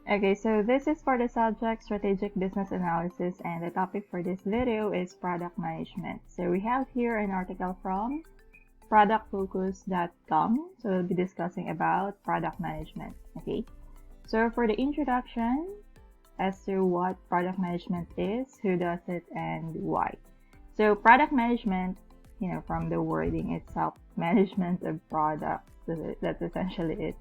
Okay, so this is for the subject strategic business analysis, and the topic for this video is product management. So we have here an article from productfocus.com. So we'll be discussing about product management. Okay, so for the introduction as to what product management is, who does it, and why. So product management, from the wording itself, management of products, that's essentially it.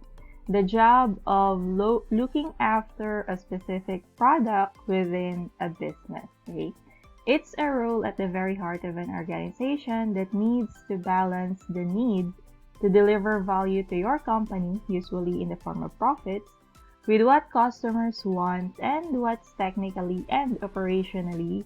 The job of looking after a specific product within a business. Okay? It's a role at the very heart of an organization that needs to balance the need to deliver value to your company, usually in the form of profits, with what customers want and what's technically and operationally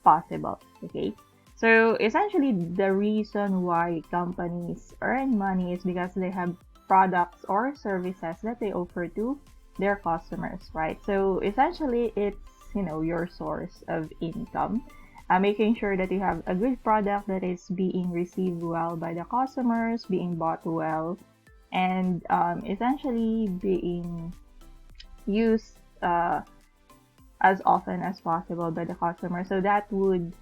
possible. Okay? So essentially, the reason why companies earn money is because they have products or services that they offer to their customers, right? So essentially, it's your source of income. Making sure that you have a good product that is being received well by the customers, being bought well, and essentially being used as often as possible by the customer. So that would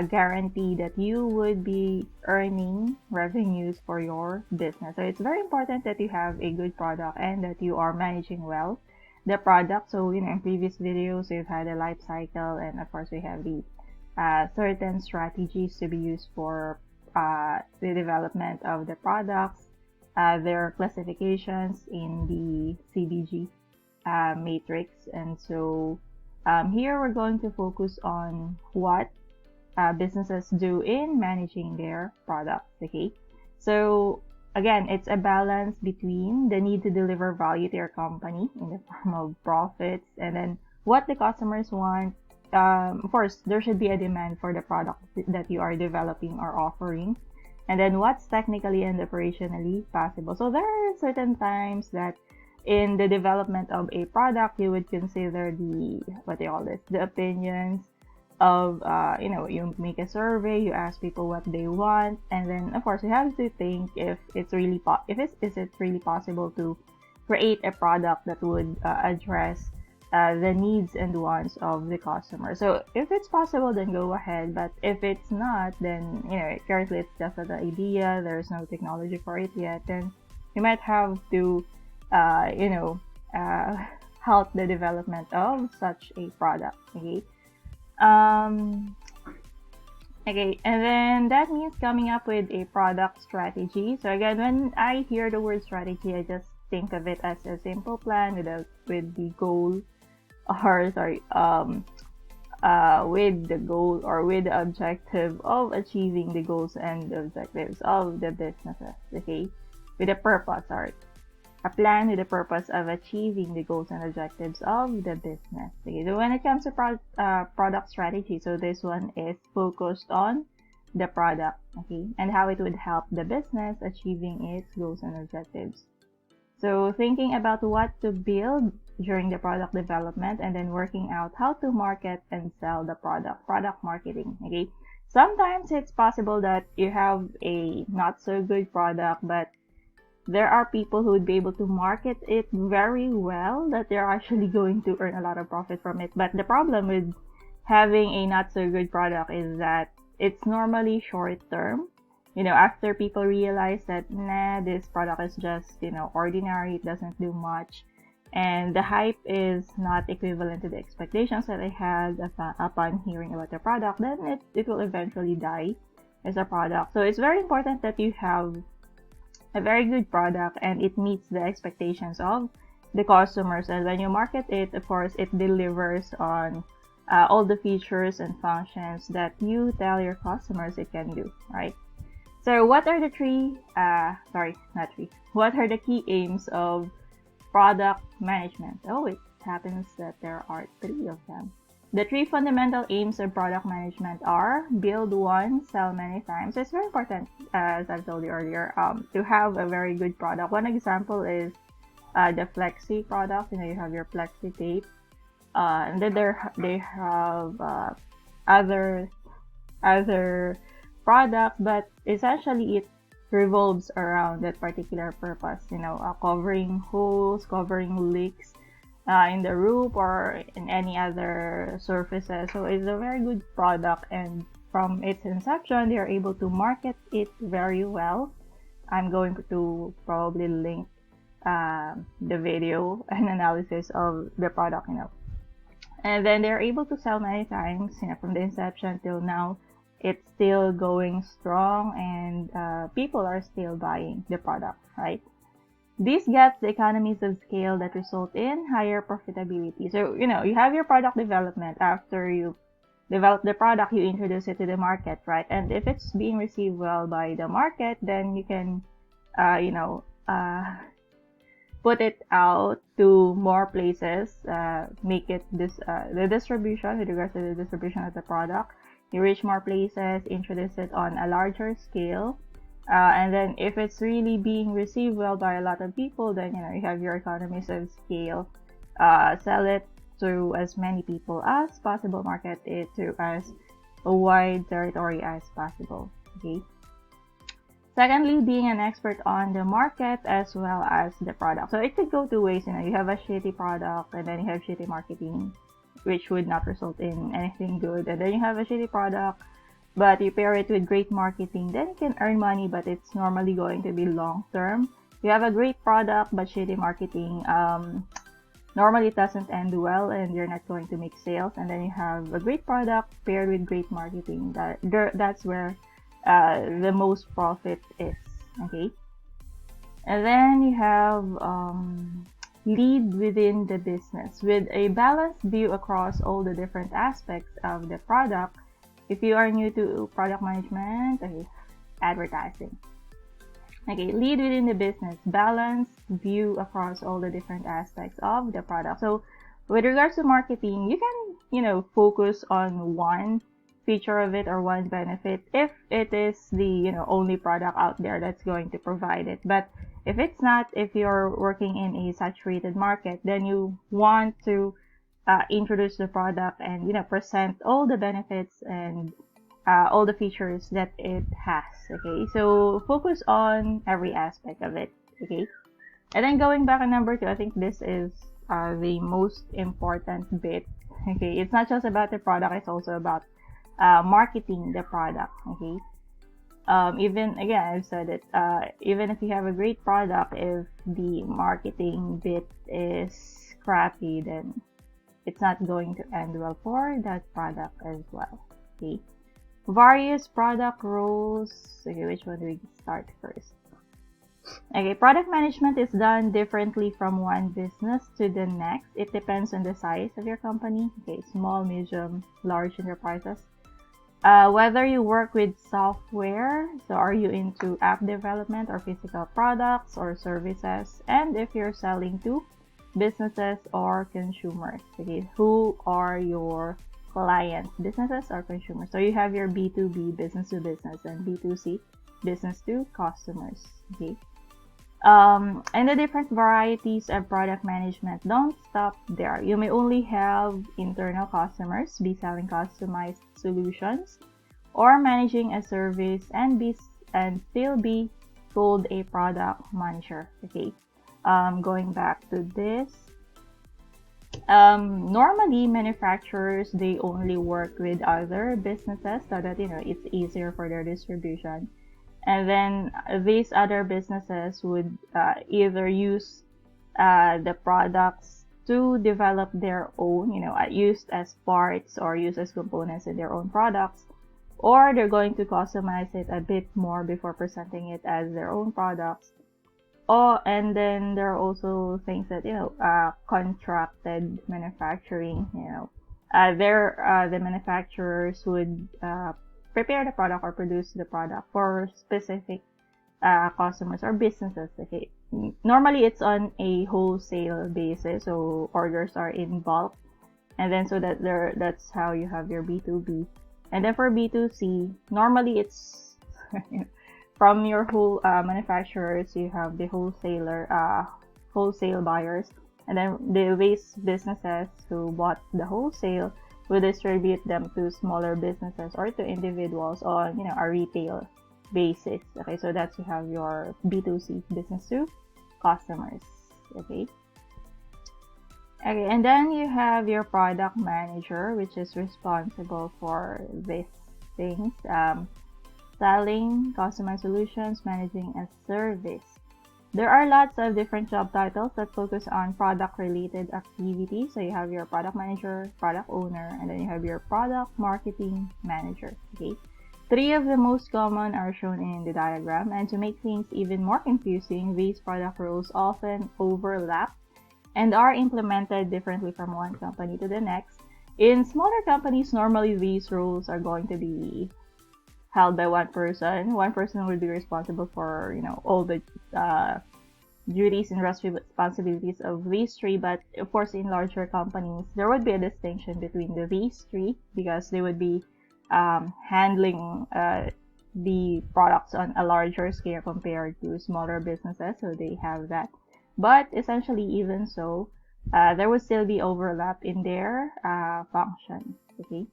guarantee that you would be earning revenues for your business. So it's very important that you have a good product and that you are managing well the product. So in previous videos we've had a life cycle, and of course we have the certain strategies to be used for the development of the products, their classifications in the CBG matrix. And so here we're going to focus on what businesses do in managing their products. Okay, so again, it's a balance between the need to deliver value to your company in the form of profits, and then what the customers want. Of course, there should be a demand for the product that you are developing or offering, and then what's technically and operationally possible. So there are certain times that in the development of a product, you would consider the opinions of you make a survey, you ask people what they want, and then of course you have to think if it's really really possible to create a product that would address the needs and wants of the customer. So if it's possible, then go ahead, but if it's not, then currently it's just an idea, there's no technology for it yet, then you might have to help the development of such a product. Okay, and then that means coming up with a product strategy. So again, when I hear the word strategy, I just think of it as a simple plan with the goal, or with the goal or with the objective of achieving the goals and the objectives of the businesses. Okay, with a purpose, a plan with the purpose of achieving the goals and objectives of the business. Okay, so when it comes to product strategy, so this one is focused on the product, okay, and how it would help the business achieving its goals and objectives. So thinking about what to build during the product development, and then working out how to market and sell the product marketing. Okay, sometimes it's possible that you have a not so good product, but there are people who would be able to market it very well, that they're actually going to earn a lot of profit from it. But the problem with having a not so good product is that it's normally short term. After people realize that, this product is just, ordinary, it doesn't do much, and the hype is not equivalent to the expectations that I had upon hearing about the product, then it will eventually die as a product. So it's very important that you have a very good product and it meets the expectations of the customers, and when you market it, of course, it delivers on all the features and functions that you tell your customers it can do, right? So what are the what are the key aims of product management? Oh, it happens that there are 3 of them. The 3 fundamental aims of product management are build once, sell many times. It's very important, as I've told you earlier, to have a very good product. One example is the Flexi product. You have your Flexi tape, and then they have other products, but essentially it revolves around that particular purpose. Covering holes, covering leaks, in the roof or in any other surfaces. So it's a very good product, and from its inception, they are able to market it very well. I'm going to probably link the video and analysis of the product, and then they're able to sell many times, from the inception till now. It's still going strong, and people are still buying the product, right? This gets the economies of scale that result in higher profitability. So, you have your product development. After you develop the product, you introduce it to the market, right? And if it's being received well by the market, then you can, put it out to more places, make it the distribution, with regards to the distribution of the product. You reach more places, introduce it on a larger scale. And then if it's really being received well by a lot of people, then you have your economies of scale. Sell it to as many people as possible, market it to as a wide territory as possible. Okay. Secondly, being an expert on the market as well as the product. So it could go two ways. You have a shitty product, and then you have shitty marketing, which would not result in anything good. And then you have a shitty product, but you pair it with great marketing, then you can earn money, but it's normally going to be long term. You have a great product but shitty marketing, normally it doesn't end well, and you're not going to make sales. And then you have a great product paired with great marketing. That's where the most profit is. Okay. And then you have lead within the business with a balanced view across all the different aspects of the product. If you are new to product management, okay, advertising. Okay, lead within the business, balanced view across all the different aspects of the product. So with regards to marketing, you can, focus on one feature of it or one benefit if it is the, only product out there that's going to provide it. But if it's not, if you're working in a saturated market, then you want to introduce the product and present all the benefits and all the features that it has. Okay, so focus on every aspect of it. Okay, and then going back on number 2, I think this is the most important bit. Okay, it's not just about the product, it's also about marketing the product. Okay, even again, I've said it, even if you have a great product, if the marketing bit is crappy, then it's not going to end well for that product as well. Okay, various product roles. Okay, which one do we start first? Okay, product management is done differently from one business to the next. It depends on the size of your company. Okay, small, medium, large enterprises. Whether you work with software, so are you into app development or physical products or services, and if you're selling to businesses or consumers. Okay, who are your clients, businesses or consumers? So you have your B2B, business to business, and B2C, business to customers. Okay, and the different varieties of product management don't stop there. You may only have internal customers, be selling customized solutions, or managing a service and still be called a product manager. Okay, going back to this, normally manufacturers, they only work with other businesses so that it's easier for their distribution. And then these other businesses would either use the products to develop their own, used as parts or used as components in their own products, or they're going to customize it a bit more before presenting it as their own products. Oh, and then there are also things that, contracted manufacturing, the manufacturers would prepare the product or produce the product for specific customers or businesses. Okay, normally it's on a wholesale basis, so orders are in bulk, and then so that's how you have your B2B. And then for B2C, normally it's from your whole manufacturers, you have the wholesale buyers, and then these businesses who bought the wholesale will distribute them to smaller businesses or to individuals on a retail basis. Okay, so that's you have your B2C, business to customers. Okay, Okay, and then you have your product manager, which is responsible for these things. Selling, customized solutions, managing a service. There are lots of different job titles that focus on product-related activities. So you have your product manager, product owner, and then you have your product marketing manager. Okay. 3 of the most common are shown in the diagram, and to make things even more confusing, these product roles often overlap and are implemented differently from one company to the next. In smaller companies, normally these roles are going to be held by one person. One person will be responsible for, all the duties and responsibilities of these 3. But of course, in larger companies, there would be a distinction between these 3 because they would be handling the products on a larger scale compared to smaller businesses. So they have that. But essentially, even so, there would still be overlap in their functions. Okay.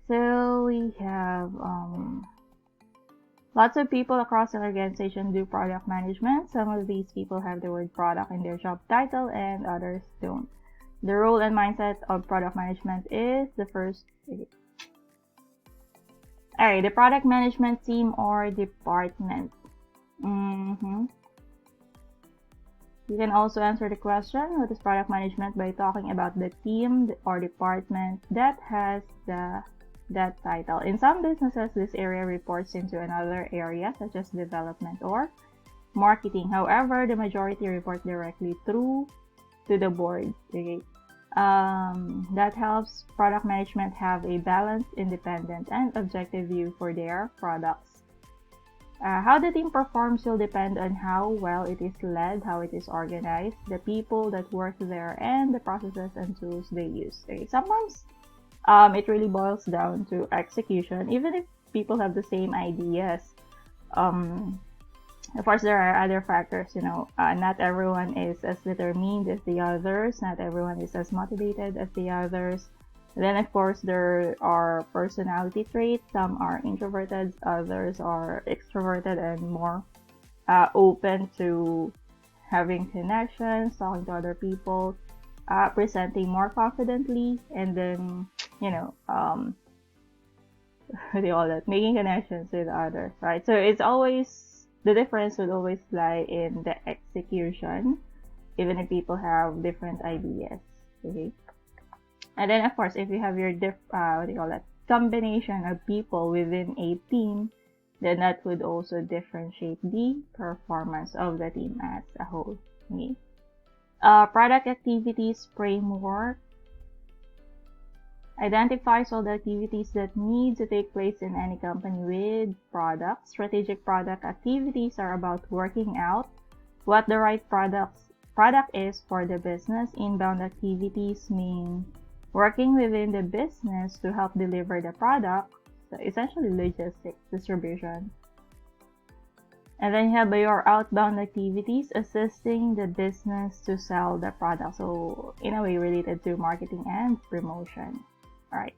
So we have lots of people across an organization do product management. Some of these people have the word product in their job title and others don't. The role and mindset of product management is the first. Alright, the product management team or department. You can also answer the question, what is product management, by talking about the team or department that has that title. In some businesses, this area reports into another area, such as development or marketing. However, the majority report directly through to the board. Okay? That helps product management have a balanced, independent, and objective view for their products. How the team performs will depend on how well it is led, how it is organized, the people that work there, and the processes and tools they use. Okay? Sometimes it really boils down to execution, even if people have the same ideas. Of course, there are other factors, not everyone is as determined as the others, not everyone is as motivated as the others. Then, of course, there are personality traits. Some are introverted, others are extroverted and more open to having connections, talking to other people, presenting more confidently, and then, what do you call that? Making connections with others, right? So it's always, the difference would always lie in the execution, even if people have different ideas, okay? And then, of course, if you have your combination of people within a team, then that would also differentiate the performance of the team as a whole. Okay? Product activities framework identifies all the activities that need to take place in any company with products. Strategic product activities are about working out what the right product is for the business. Inbound activities mean working within the business to help deliver the product, so essentially logistics, distribution. And then you have your outbound activities, assisting the business to sell the product, so in a way related to marketing and promotion. Alright.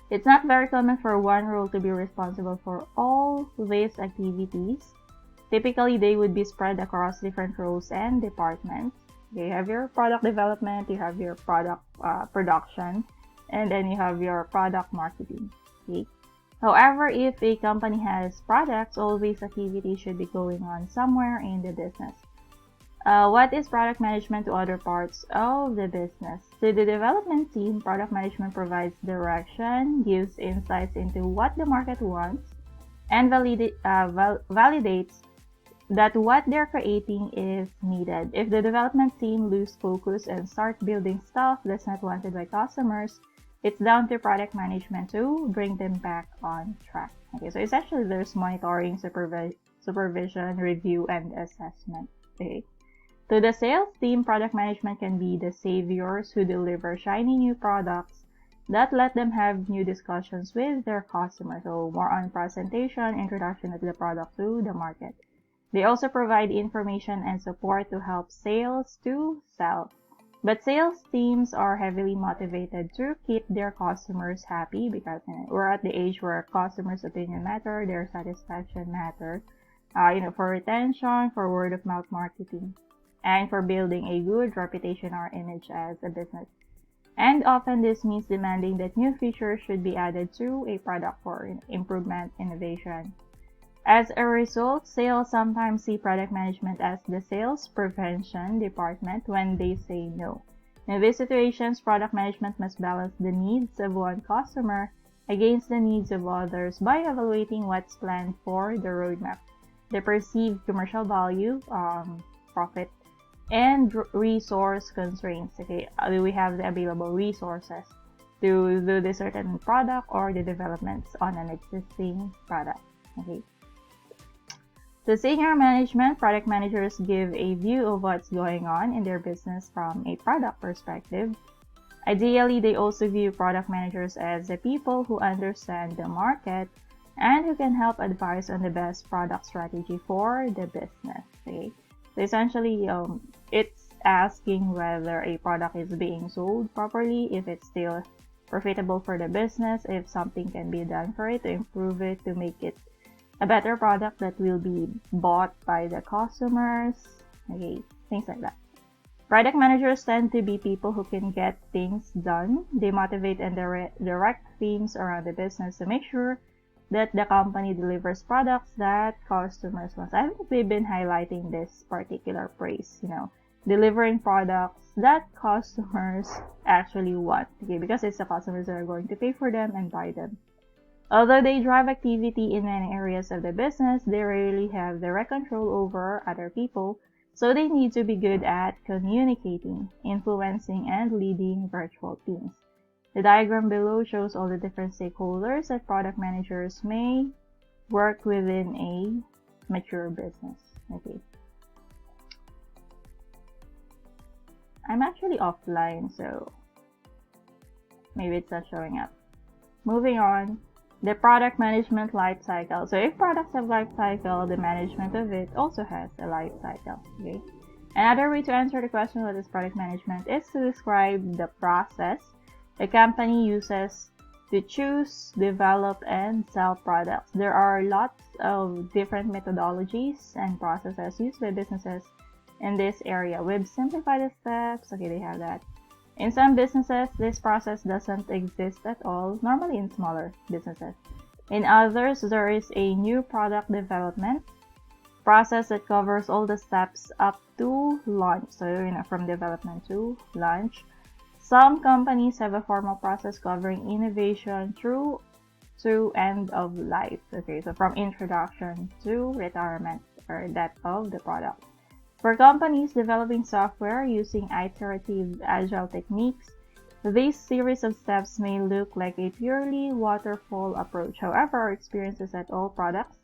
It's not very common for one role to be responsible for all these activities. Typically, they would be spread across different roles and departments. You have your product development, you have your product production, and then you have your product marketing. Okay? However, if a company has products, all these activities should be going on somewhere in the business. What is product management to other parts of the business? To the development team, product management provides direction, gives insights into what the market wants, and validates that what they're creating is needed. If the development team lose focus and start building stuff that's not wanted by customers, it's down to product management to bring them back on track. Okay, so essentially there's monitoring, supervision, review, and assessment. Okay. To the sales team, product management can be the saviors who deliver shiny new products that let them have new discussions with their customers. So more on presentation, introduction of the product to the market. They also provide information and support to help sales to sell. But sales teams are heavily motivated to keep their customers happy because we're at the age where customers' opinion matter, their satisfaction matter, for retention, for word of mouth marketing. and for building a good reputation or image as a business. And often this means demanding that new features should be added to a product for improvement, innovation. As a result, sales sometimes see product management as the sales prevention department when they say no. In these situations, product management must balance the needs of one customer against the needs of others by evaluating what's planned for the roadmap, the perceived commercial value, profit, and resource constraints. Okay, do we have the available resources to do the certain product or the developments on an existing product? Okay. To senior management, product managers give a view of what's going on in their business from a product perspective. Ideally, they also view product managers as the people who understand the market and who can help advise on the best product strategy for the business. Okay? So essentially, it's asking whether a product is being sold properly, if it's still profitable for the business, if something can be done for it to improve it, to make it a better product that will be bought by the customers, okay, things like that. Product managers tend to be people who can get things done. They motivate and direct themes around the business to make sure that the company delivers products that customers want. I think we've been highlighting this particular phrase, delivering products that customers actually want, okay, because it's the customers that are going to pay for them and buy them. Although they drive activity in many areas of the business, they rarely have direct control over other people, so they need to be good at communicating, influencing, and leading virtual teams. The diagram below shows all the different stakeholders that product managers may work within a mature business. Okay. I'm actually offline, so maybe it's not showing up. Moving on. The product management life cycle. So if products have life cycle, the management of it also has a life cycle. Okay. Another way to answer the question what is product management is to describe the process the company uses to choose, develop, and sell products. There are lots of different methodologies and processes used by businesses in this area. We've simplified the steps. Okay, they have that. In some businesses, this process doesn't exist at all, normally in smaller businesses. In others, there is a new product development process that covers all the steps up to launch. So, from development to launch. Some companies have a formal process covering innovation through to end of life. Okay, so from introduction to retirement or that of the product. For companies developing software using iterative agile techniques, this series of steps may look like a purely waterfall approach. However, our experience is that all products,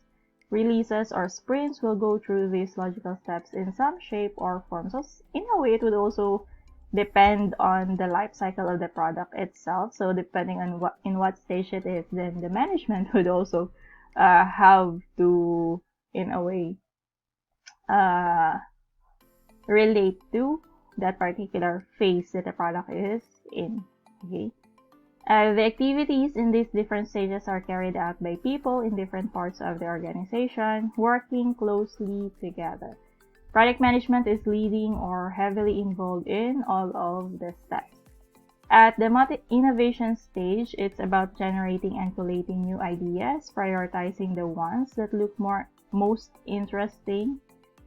releases, or sprints will go through these logical steps in some shape or form. So in a way, it would also depend on the life cycle of the product itself. So depending on what stage it is, then the management would also have to, in a way, relate to that particular phase that the product is in. Okay. The activities in these different stages are carried out by people in different parts of the organization, working closely together. Product management is leading or heavily involved in all of the steps. At the innovation stage, it's about generating and collating new ideas, prioritizing the ones that look most interesting,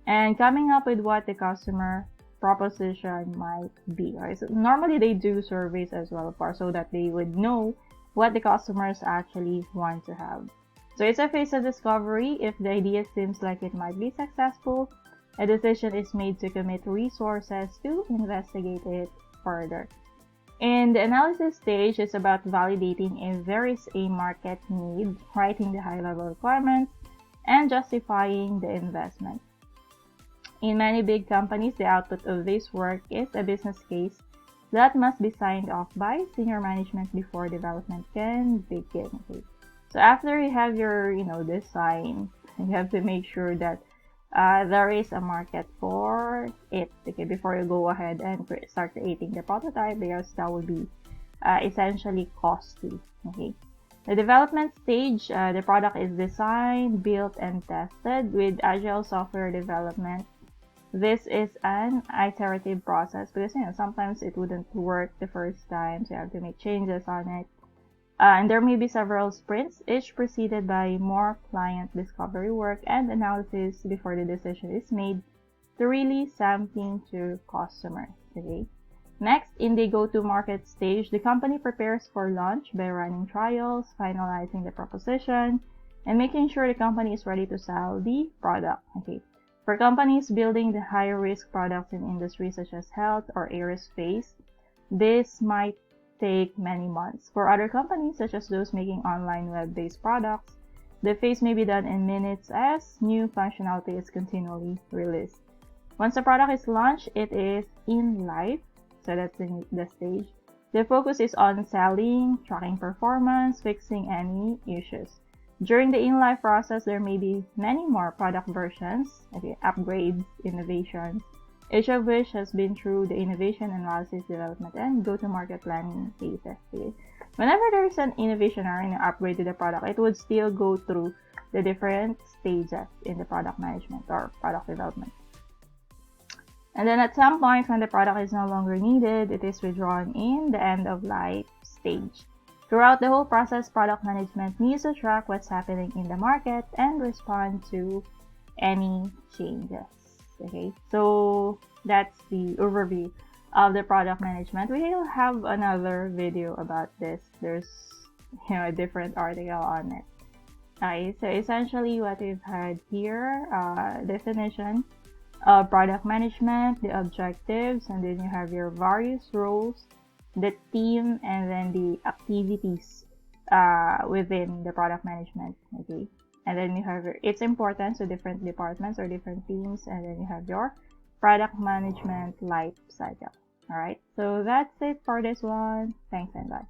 and coming up with what the customer proposition might be. Right? So normally they do surveys as well, of course, so that they would know what the customers actually want to have. So it's a phase of discovery. If the idea seems like it might be successful, a decision is made to commit resources to investigate it further. In the analysis stage, it's about validating if there is a market need, writing the high-level requirements, and justifying the investment. In many big companies, the output of this work is a business case that must be signed off by senior management before development can begin. Okay. So after you have your, design, you have to make sure that there is a market for it. Okay, before you go ahead and start creating the prototype, because that will be essentially costly. Okay. The development stage, the product is designed, built, and tested with agile software development. This is an iterative process because sometimes it wouldn't work the first time, so you have to make changes on it. And there may be several sprints, each preceded by more client discovery work and analysis before the decision is made to release something to customers. Okay. Next, in the go-to-market stage, the company prepares for launch by running trials, finalizing the proposition, and making sure the company is ready to sell the product. Okay. For companies building the higher-risk products in industries such as health or aerospace, this might take many months. For other companies, such as those making online web-based products, the phase may be done in minutes as new functionality is continually released. Once the product is launched, it is in live, so that's the stage. The focus is on selling, tracking performance, fixing any issues. During the in-life process, there may be many more product versions, okay, upgrades, innovations, each of which has been through the innovation, analysis, development, and go-to-market planning phases. Okay. Whenever there is an innovation or an upgrade to the product, it would still go through the different stages in the product management or product development. And then at some point, when the product is no longer needed, it is withdrawn in the end-of-life stage. Throughout the whole process, product management needs to track what's happening in the market and respond to any changes. Okay, so that's the overview of the product management. We will have another video about this. There's a different article on it. Okay, so essentially what we've had here, definition of product management, the objectives, and then you have your various roles, the team, and then the activities within the product management. Okay, and then you have its importance to different departments or different teams, and then you have your product management life cycle. All right, so that's it for this one. Thanks and bye.